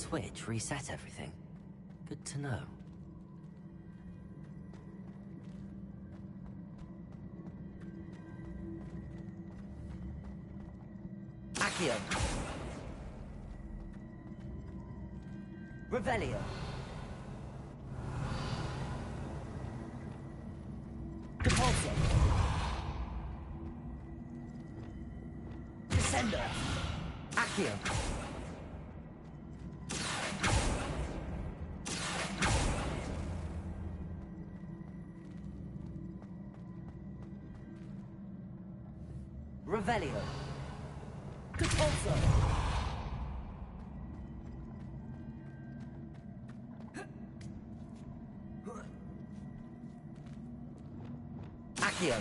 switch reset everything. Good to know. Accio. Revelio. Depulso. Descender. Accio. Revelio. Depulso. Accio.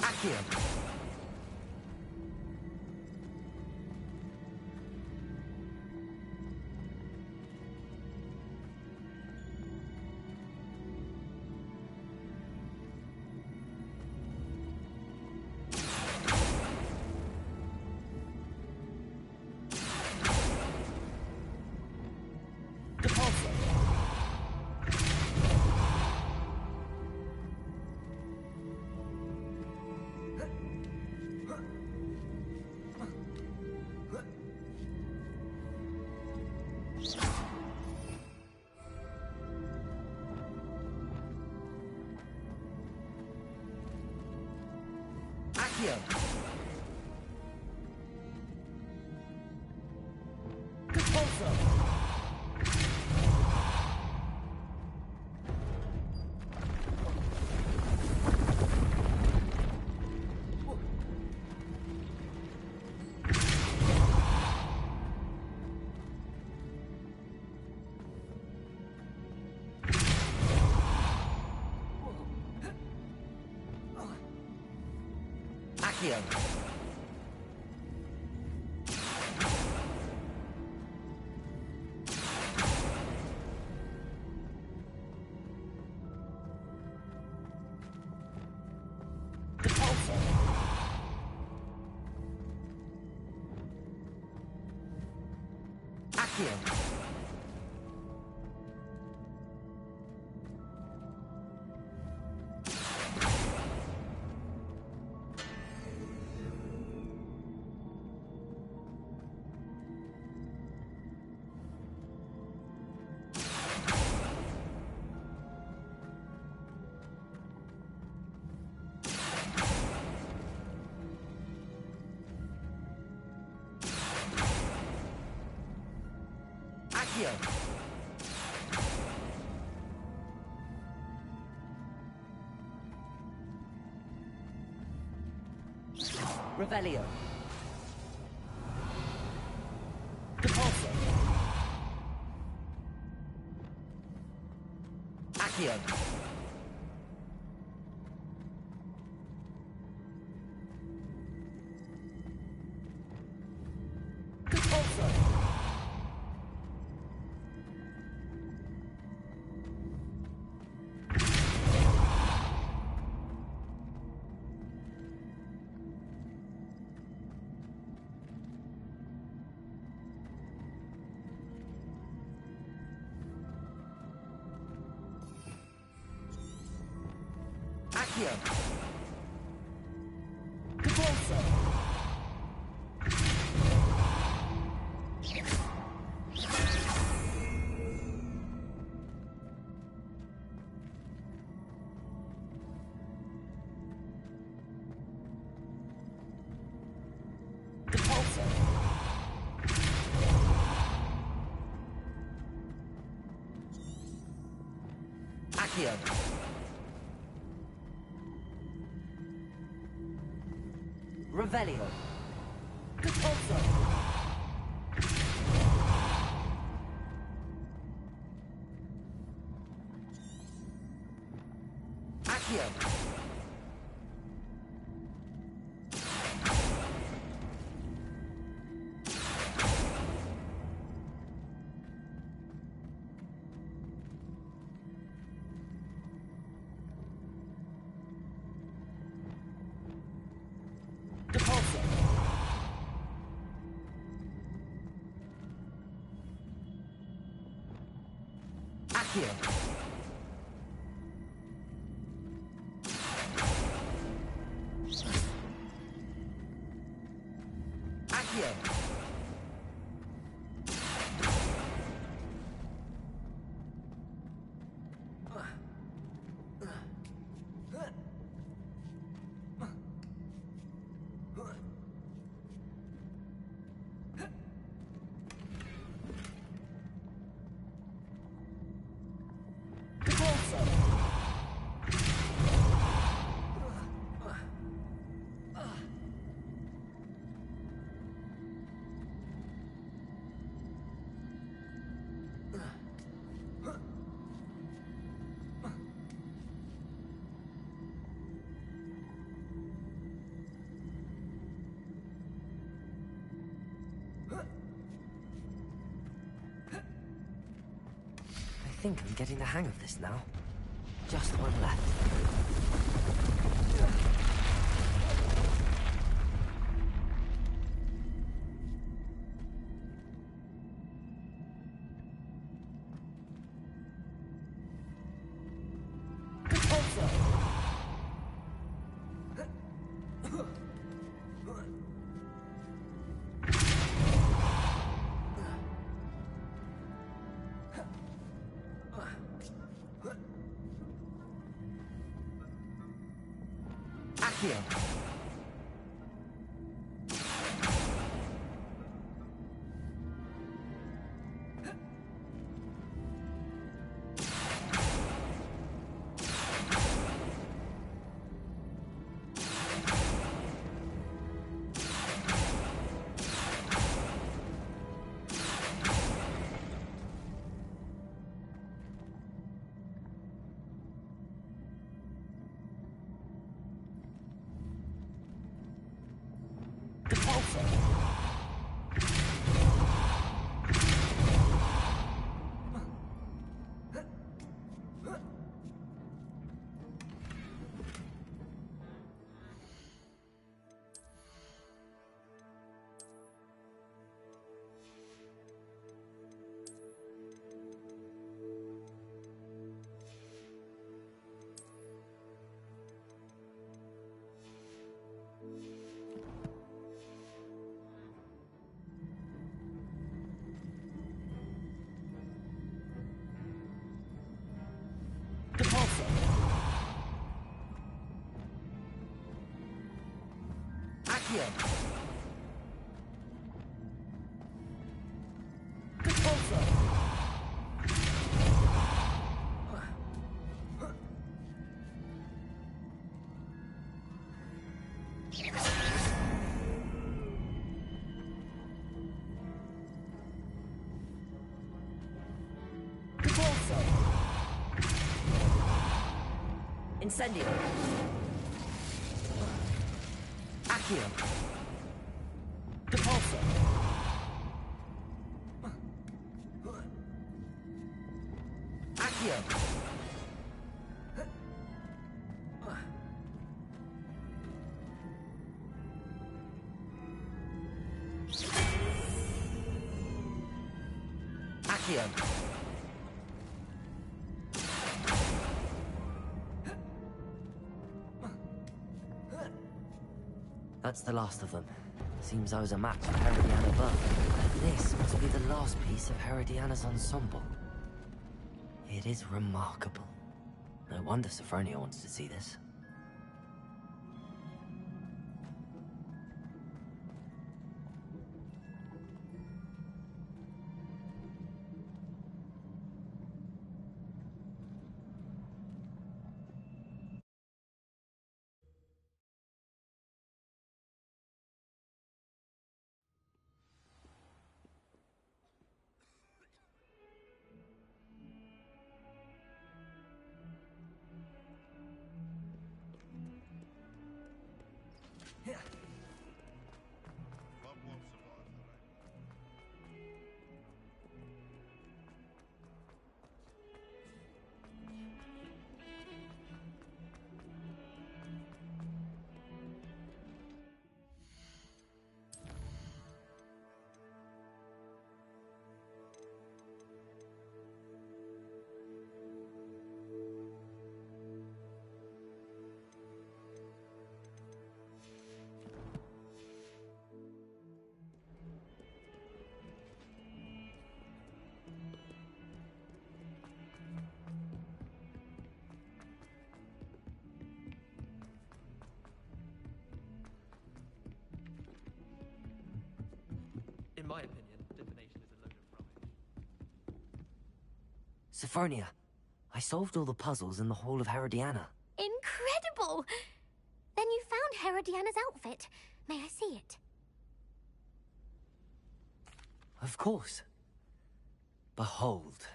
Accio. Accio. Depulso. Accio. Depulso. Accio. Accio. Revelio. Depulso. Accio. Depulso. Accio. Depulso. Depulso. Accio. Revelio. Repulso. Accio. Repulso. Accio. Accio. Repulso. I think I'm getting the hang of this now. Just one left. Repulso. Accio. Repulso. Repulso. Accio. Repulso. Repulso. Incendio. Accio. Repulso. Accio. Accio. That's the last of them. Seems I was a match for Herodiana above. This must be the last piece of Herodiana's ensemble. It is remarkable. No wonder Sophronia wants to see this. Sophronia, I solved all the puzzles in the Hall of Herodiana. Incredible! Then you found Herodiana's outfit. May I see it? Of course. Behold.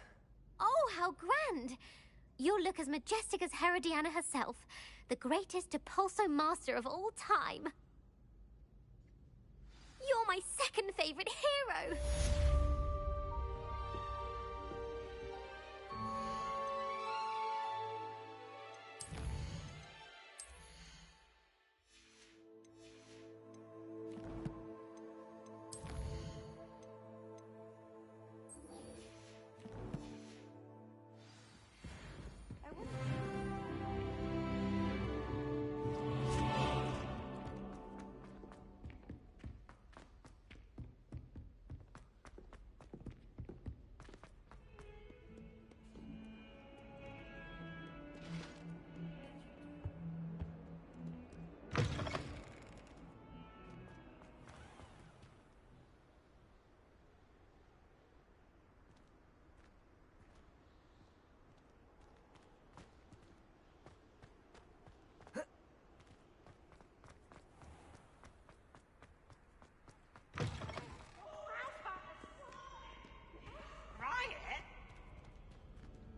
Oh, how grand! You'll look as majestic as Herodiana herself, the greatest Depulso master of all time. You're my second favorite hero!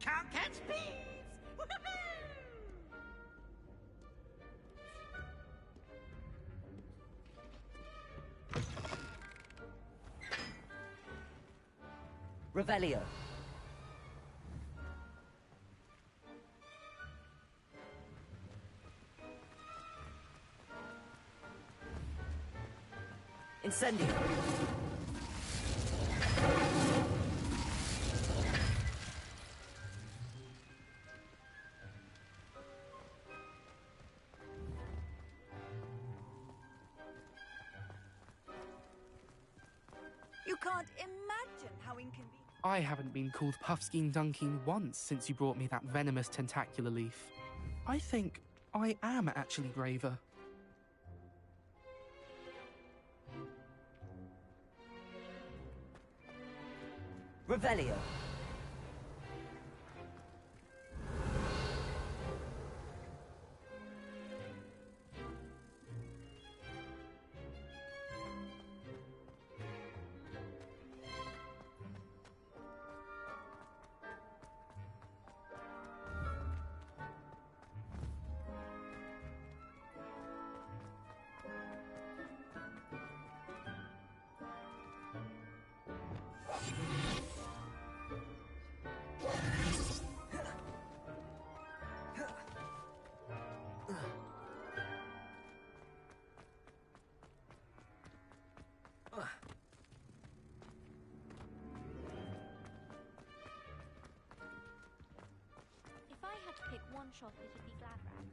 Can't catch bees! Revelio. Incendio. You can't imagine how inconvenient. I haven't been called Puffskein Dunkeen once since you brought me that venomous tentacular leaf. I think I am actually braver. Revelio. If I had to pick one shop, it'd be Gladran.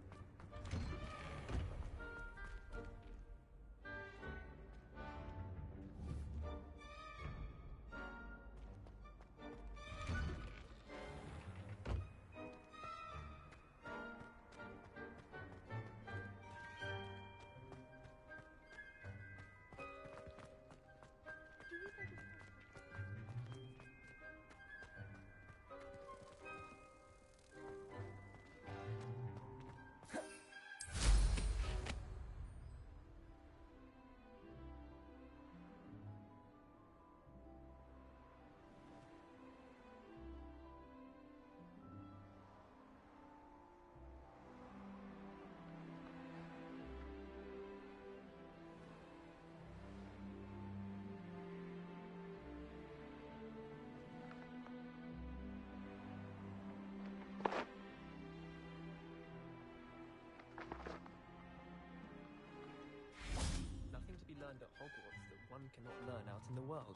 Nothing to be learned at Hogwarts that one cannot learn out in the world.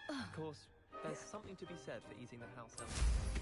Of course, there's something to be said for eating the house elf.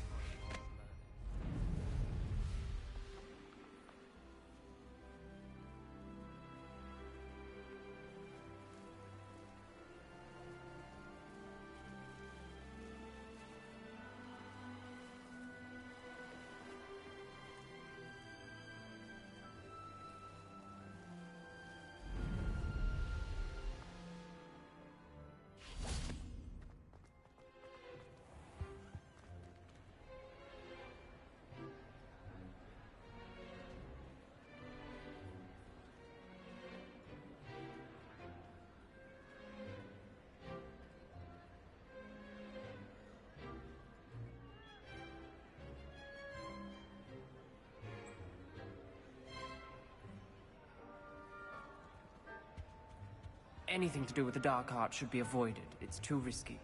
anything to do with the dark art should be avoided. It's too risky.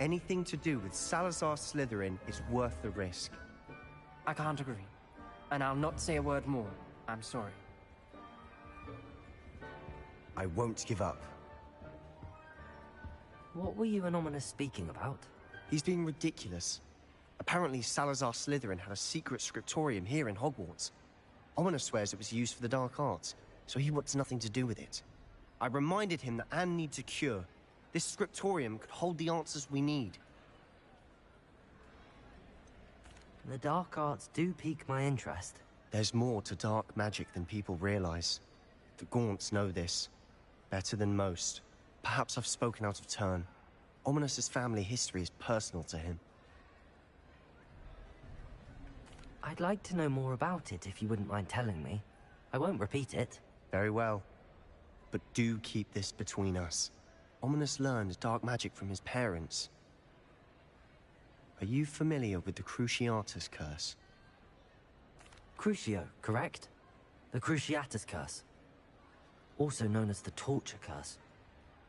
Anything to do with Salazar Slytherin is worth the risk. I can't agree. And I'll not say a word more. I'm sorry. I won't give up. What were you and Ominous speaking about? He's being ridiculous. Apparently Salazar Slytherin had a secret scriptorium here in Hogwarts. Ominous swears it was used for the dark arts, so he wants nothing to do with it. I reminded him that Anne needs a cure. This scriptorium could hold the answers we need. The dark arts do pique my interest. There's more to dark magic than people realize. The Gaunts know this. Better than most. Perhaps I've spoken out of turn. Ominous's family history is personal to him. I'd like to know more about it if you wouldn't mind telling me. I won't repeat it. Very well. But do keep this between us. Ominous learned dark magic from his parents. Are you familiar with the Cruciatus Curse? Crucio, correct? The Cruciatus Curse. Also known as the Torture Curse.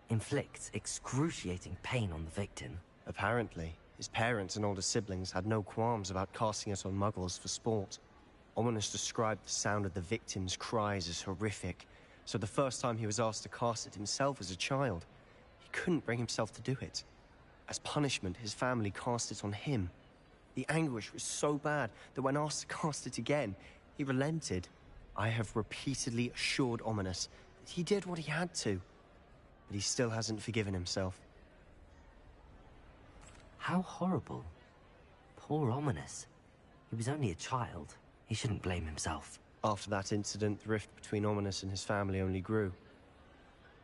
Inflicts excruciating pain on the victim. Apparently, his parents and older siblings had no qualms about casting it on muggles for sport. Ominous described the sound of the victim's cries as horrific, so the first time he was asked to cast it himself as a child, he couldn't bring himself to do it. As punishment, his family cast it on him. The anguish was so bad that when asked to cast it again, he relented. I have repeatedly assured Ominous that he did what he had to, but he still hasn't forgiven himself. How horrible. Poor Ominous. He was only a child. He shouldn't blame himself. After that incident, the rift between Ominous and his family only grew.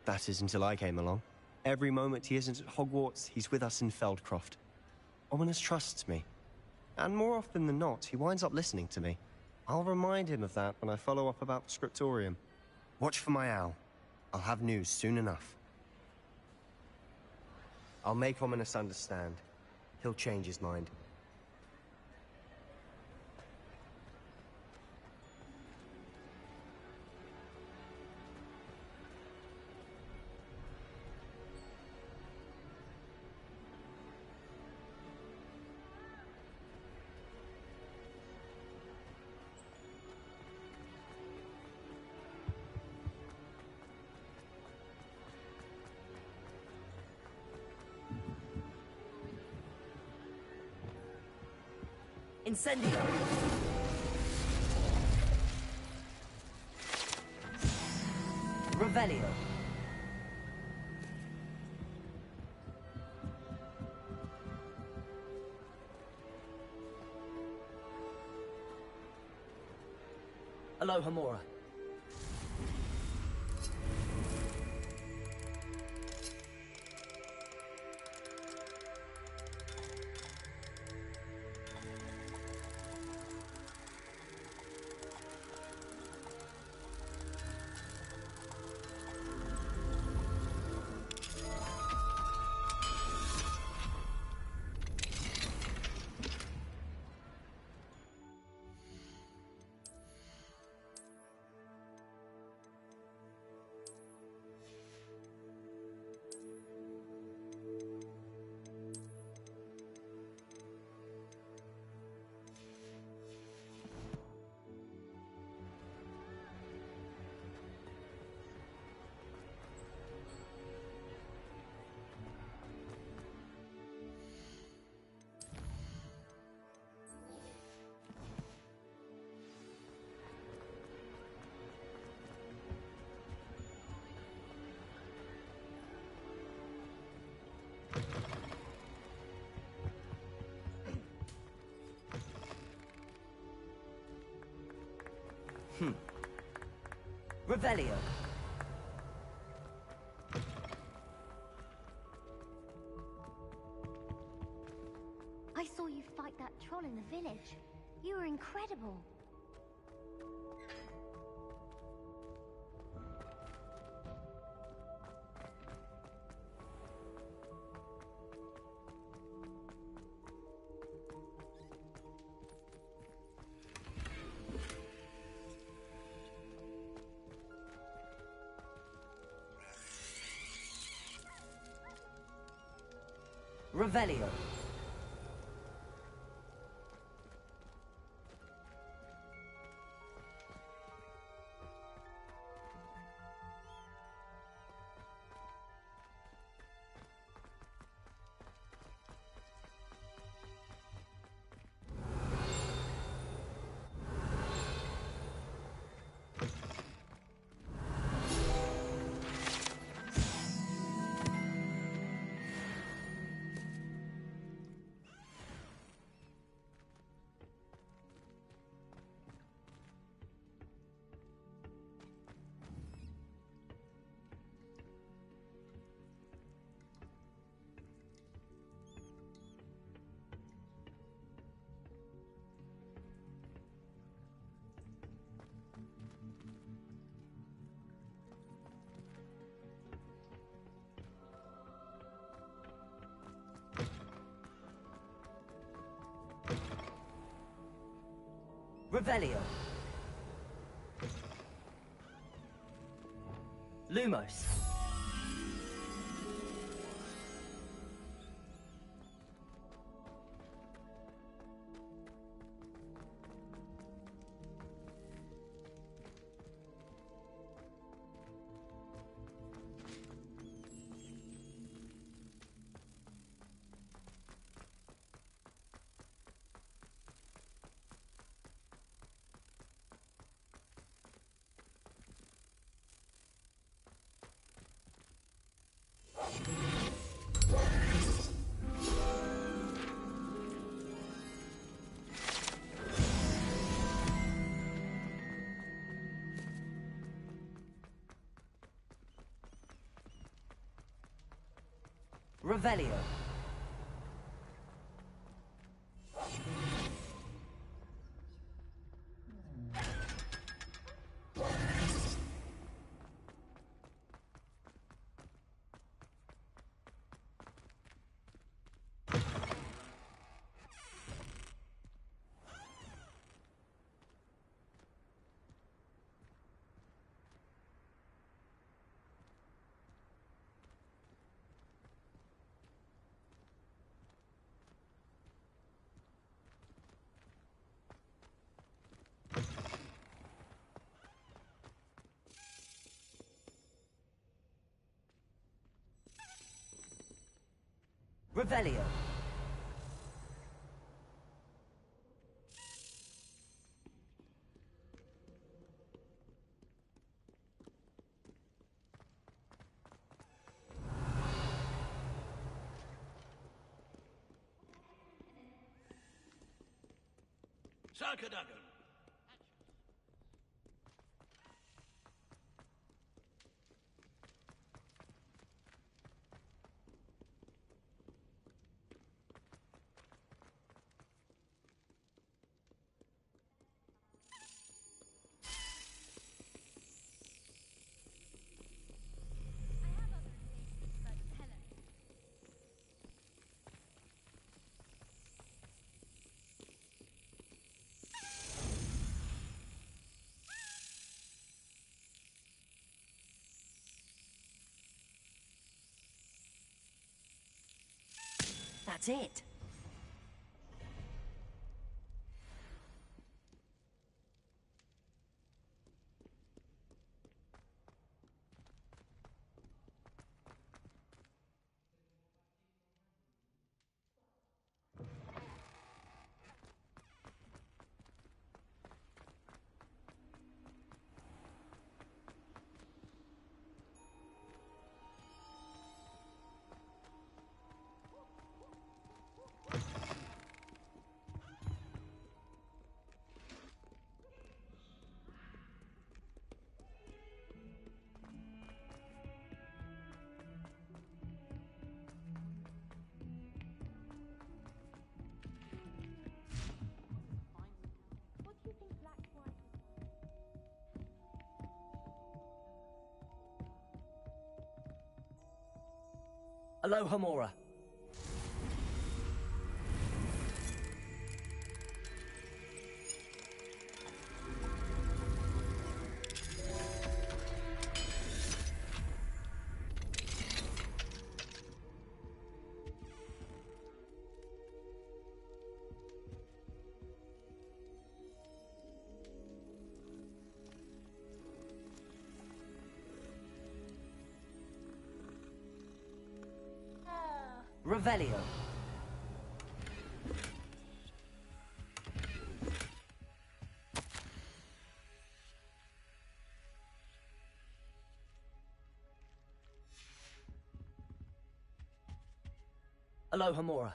That is until I came along. Every moment he isn't at Hogwarts, he's with us in Feldcroft. Ominous trusts me. And more often than not, he winds up listening to me. I'll remind him of that when I follow up about the scriptorium. Watch for my owl. I'll have news soon enough. I'll make Ominous understand. He'll change his mind. Incendio! Revelio. Alohomora. Revelio. I saw you fight that troll in the village. You were incredible. Revelio. Revelio. Lumos. Revelio. Revelio. Sarkadagon. That's it. Aloha Mora. Revelio. Alohomora.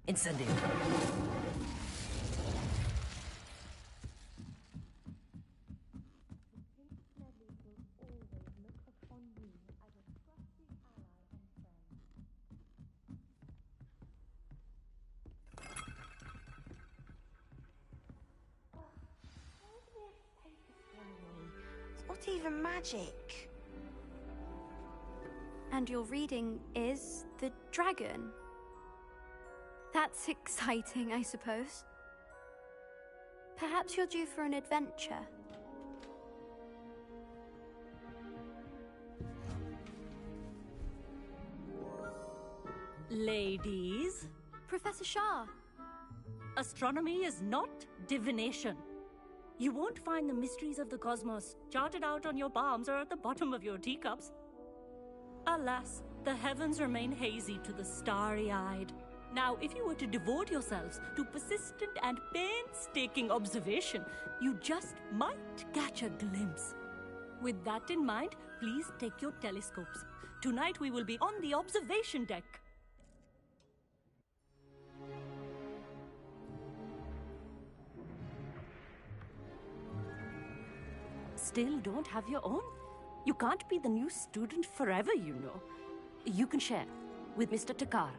Incendio. It's not even magic. And your reading is the dragon. That's exciting, I suppose. Perhaps you're due for an adventure. Ladies, Professor Shah. astronomy is not divination. You won't find the mysteries of the cosmos charted out on your palms or at the bottom of your teacups. Alas, the heavens remain hazy to the starry-eyed. Now, if you were to devote yourselves to persistent and painstaking observation, you just might catch a glimpse. With that in mind, please take your telescopes. Tonight we will be on the observation deck. Still don't have your own? You can't be the new student forever, you know. You can share with Mr. Takar.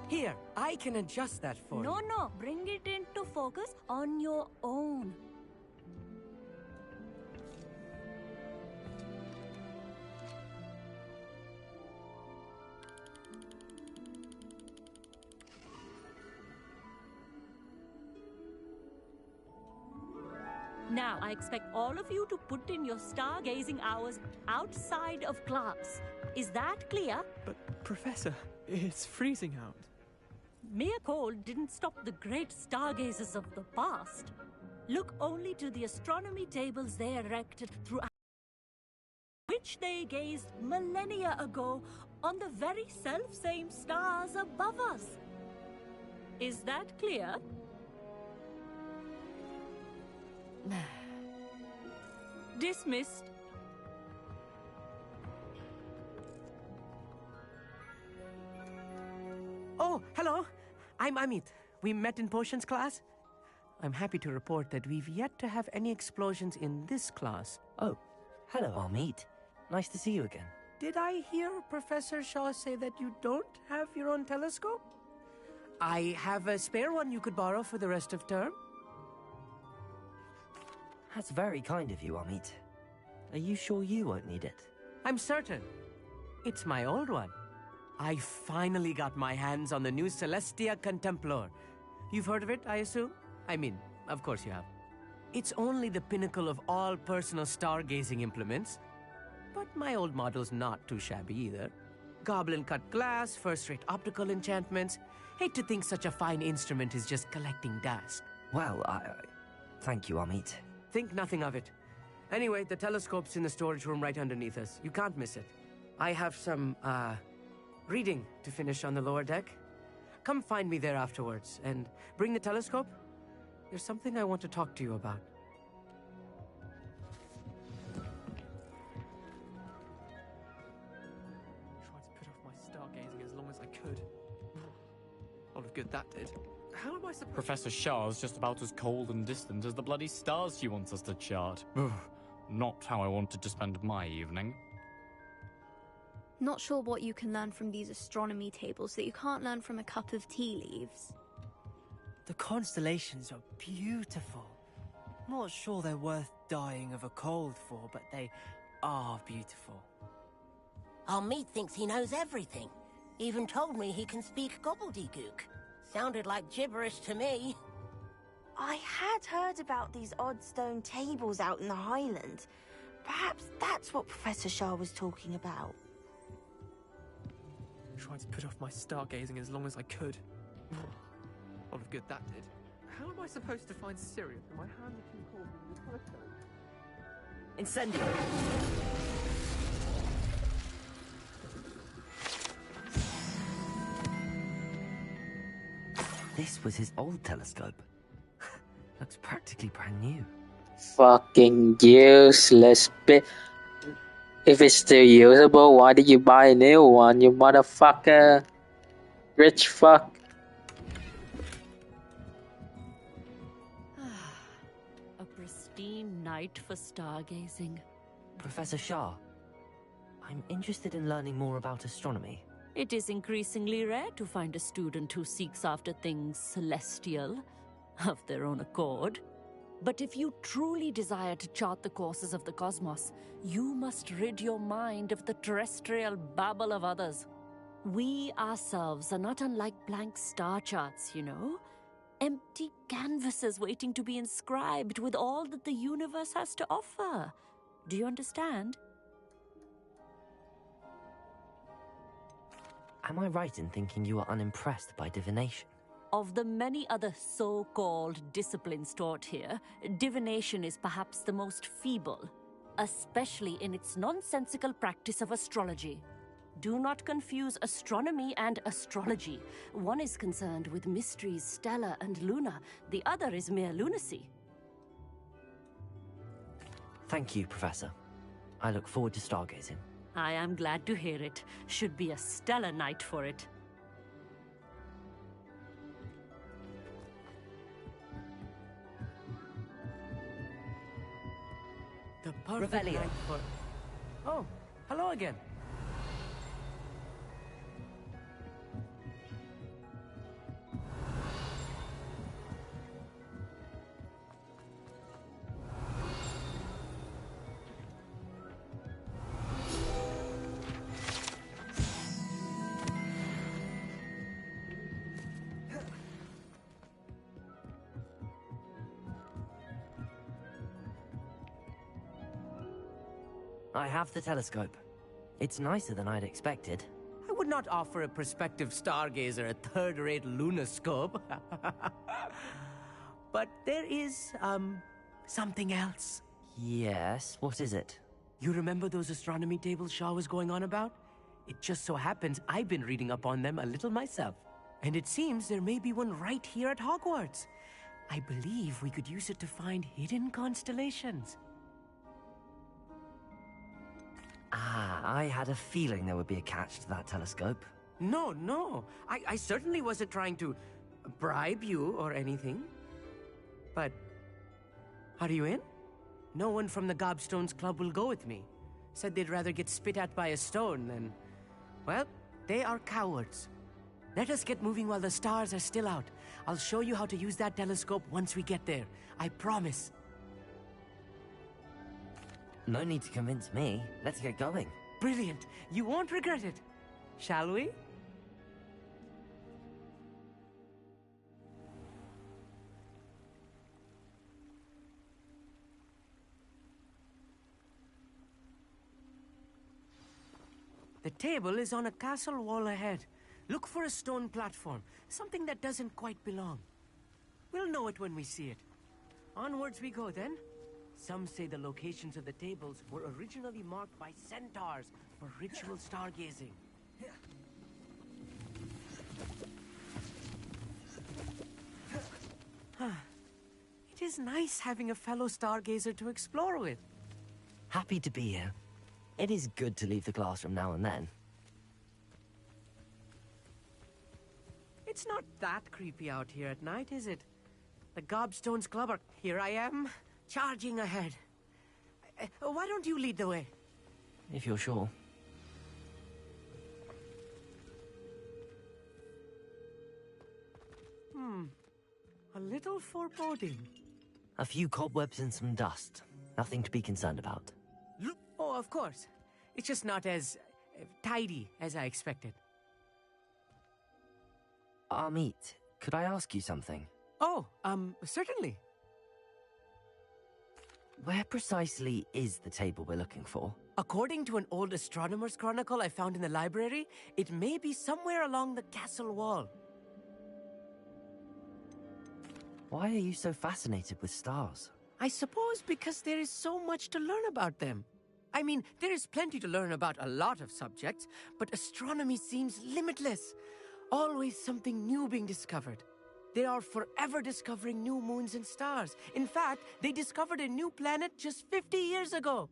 Here, I can adjust that for you. No, bring it into focus on your own. Now, I expect all of you to put in your stargazing hours outside of class. Is that clear? But, Professor, it's freezing out. Mere cold didn't stop the great stargazers of the past. Look only to the astronomy tables they erected throughout which they gazed millennia ago on the very self-same stars above us. Is that clear? Dismissed. Oh, hello. I'm Amit. We met in potions class. I'm happy to report that we've yet to have any explosions in this class. Oh, hello, Amit. Nice to see you again. Did I hear Professor Shaw say that you don't have your own telescope? I have a spare one you could borrow for the rest of term. That's very kind of you, Amit. Are you sure you won't need it? I'm certain. It's my old one. I finally got my hands on the new Celestia Contemplor. You've heard of it, I assume? I mean, of course you have. It's only the pinnacle of all personal stargazing implements. But my old model's not too shabby either. Goblin-cut glass, first-rate optical enchantments. Hate to think such a fine instrument is just collecting dust. Well, thank you, Amit. Think nothing of it. Anyway, the telescope's in the storage room right underneath us. You can't miss it. I have some, reading to finish on the lower deck. Come find me there afterwards, and bring the telescope. There's something I want to talk to you about. Tried to put off my stargazing as long as I could. A lot of good that did. How am I supposed Professor Shah's just about as cold and distant as the bloody stars she wants us to chart. Ugh, not how I wanted to spend my evening. Not sure what you can learn from these astronomy tables that you can't learn from a cup of tea leaves. The constellations are beautiful. Not sure they're worth dying of a cold for, but they are beautiful. Our meat thinks he knows everything. Even told me he can speak gobbledygook. Sounded like gibberish to me. I had heard about these odd stone tables out in the Highlands. Perhaps that's what Professor Shah was talking about. Tried to put off my stargazing as long as I could. A lot of good that did. How am I supposed to find Sirius when my hands are too cold with the telescope? Incendio! This was his old telescope. Looks practically brand new. Fucking useless bit. If it's still usable, why did you buy a new one, you motherfucker? Rich fuck. A pristine night for stargazing. Professor Shah, I'm interested in learning more about astronomy. It is increasingly rare to find a student who seeks after things celestial, of their own accord. But if you truly desire to chart the courses of the cosmos, you must rid your mind of the terrestrial babble of others. We ourselves are not unlike blank star charts, you know? Empty canvases waiting to be inscribed with all that the universe has to offer. Do you understand? Am I right in thinking you are unimpressed by divination? Of the many other so-called disciplines taught here, divination is perhaps the most feeble, especially in its nonsensical practice of astrology. Do not confuse astronomy and astrology. One is concerned with mysteries stellar and lunar, the other is mere lunacy. Thank you, Professor. I look forward to stargazing. I am glad to hear it. Should be a stellar night for it. The perfect Revelio. night for... Oh, hello again. I have the telescope. It's nicer than I'd expected. I would not offer a prospective stargazer a third-rate lunoscope. But there is, something else. Yes, what is it? You remember those astronomy tables Shaw was going on about? It just so happens I've been reading up on them a little myself. And it seems there may be one right here at Hogwarts. I believe we could use it to find hidden constellations. Ah, I had a feeling there would be a catch to that telescope. No. I certainly wasn't trying to bribe you or anything. But, are you in? No one from the Gobstones Club will go with me. Said they'd rather get spit at by a stone than... Well, they are cowards. Let us get moving while the stars are still out. I'll show you how to use that telescope once we get there. I promise. No need to convince me. Let's get going. Brilliant. You won't regret it. Shall we? The table is on a castle wall ahead. Look for a stone platform, something that doesn't quite belong. We'll know it when we see it. Onwards we go then. Some say the locations of the tables were originally marked by centaurs for ritual stargazing. It is nice having a fellow stargazer to explore with. Happy to be here. It is good to leave the classroom now and then. It's not that creepy out here at night, is it? The Gobstones Club are... Here I am, charging ahead. Why don't you lead the way? If you're sure. A little foreboding. A few cobwebs and some dust. Nothing to be concerned about. Oh, of course. It's just not as tidy as I expected. Amit, could I ask you something? Oh, certainly. Where precisely is the table we're looking for? According to an old astronomer's chronicle I found in the library, it may be somewhere along the castle wall. Why are you so fascinated with stars? I suppose because there is so much to learn about them. I mean, there is plenty to learn about a lot of subjects, but astronomy seems limitless. Always something new being discovered. They are forever discovering new moons and stars. In fact, they discovered a new planet just 50 years ago.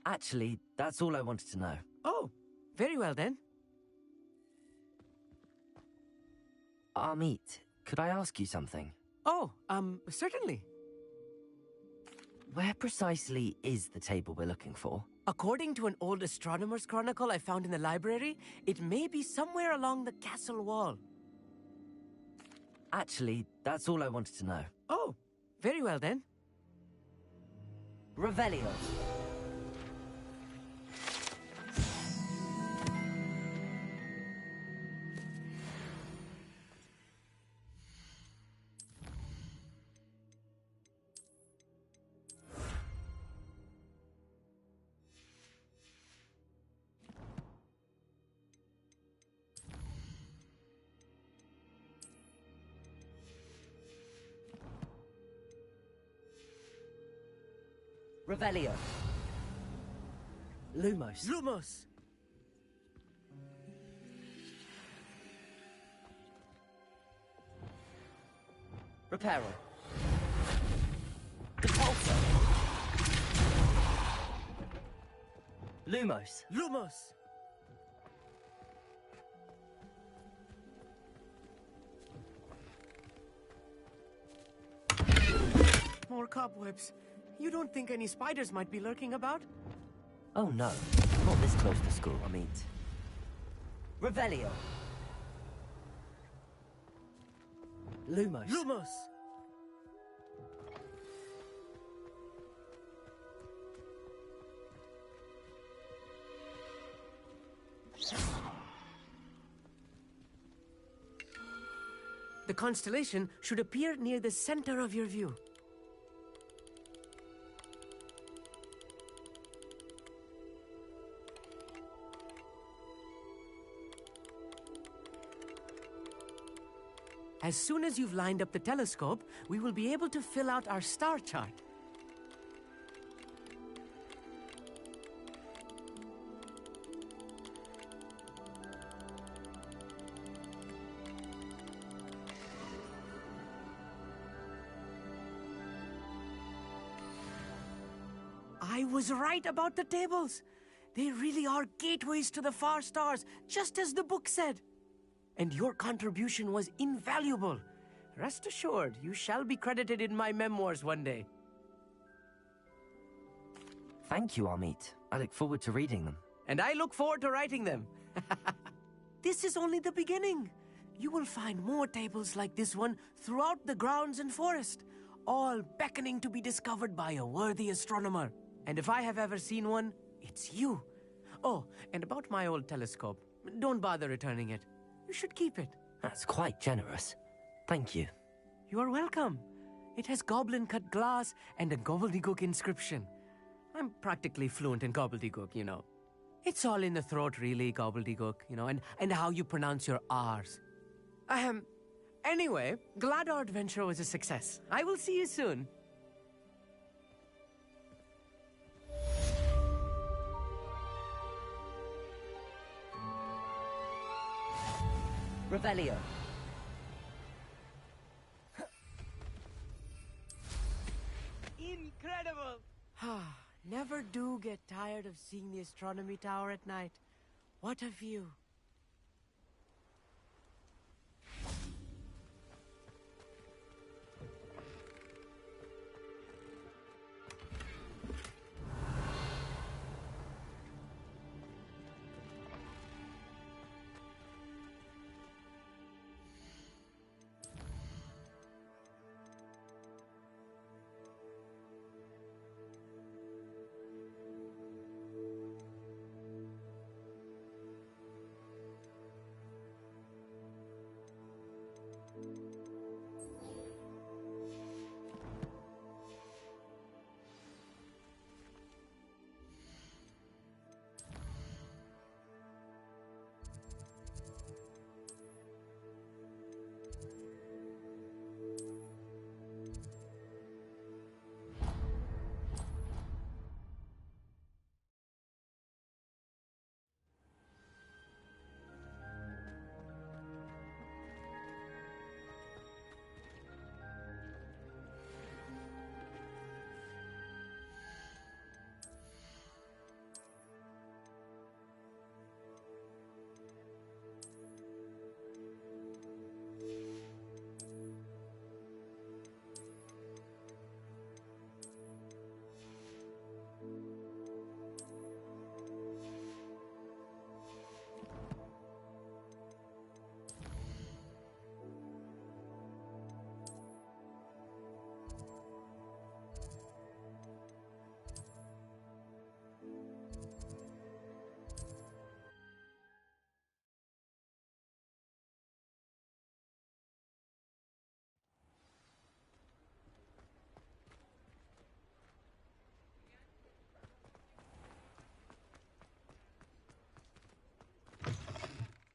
Actually, that's all I wanted to know. Oh, very well then. Amit, could I ask you something? Oh, certainly. Where precisely is the table we're looking for? According to an old astronomer's chronicle I found in the library, it may be somewhere along the castle wall. Actually, that's all I wanted to know. Oh, very well then. Revelio. Revelio. Lumos. Lumos! Reparo. Depulso. Lumos. Lumos! More cobwebs. You don't think any spiders might be lurking about? Oh no, not this close to school, I mean. Revelio. Lumos. Lumos! The constellation should appear near the center of your view. As soon as you've lined up the telescope, we will be able to fill out our star chart. I was right about the tables. They really are gateways to the far stars, just as the book said. And your contribution was invaluable. Rest assured, you shall be credited in my memoirs one day. Thank you, Amit. I look forward to reading them. And I look forward to writing them. This is only the beginning. You will find more tables like this one throughout the grounds and forest, all beckoning to be discovered by a worthy astronomer. And if I have ever seen one, it's you. Oh, and about my old telescope, don't bother returning it. You should keep it. That's quite generous. Thank you. You are welcome. It has goblin-cut glass and a gobbledygook inscription. I'm practically fluent in gobbledygook, you know. It's all in the throat, really, gobbledygook, you know, and how you pronounce your R's. Anyway, glad our adventure was a success. I will see you soon. Revelio. Incredible! Never do get tired of seeing the astronomy tower at night. What a view.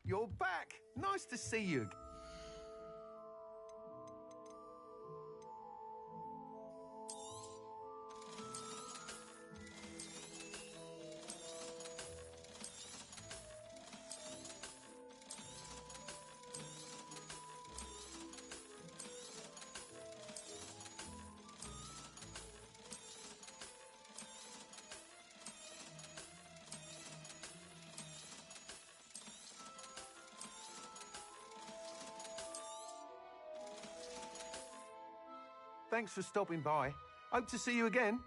You're back! Nice to see you. Thanks for stopping by. Hope to see you again.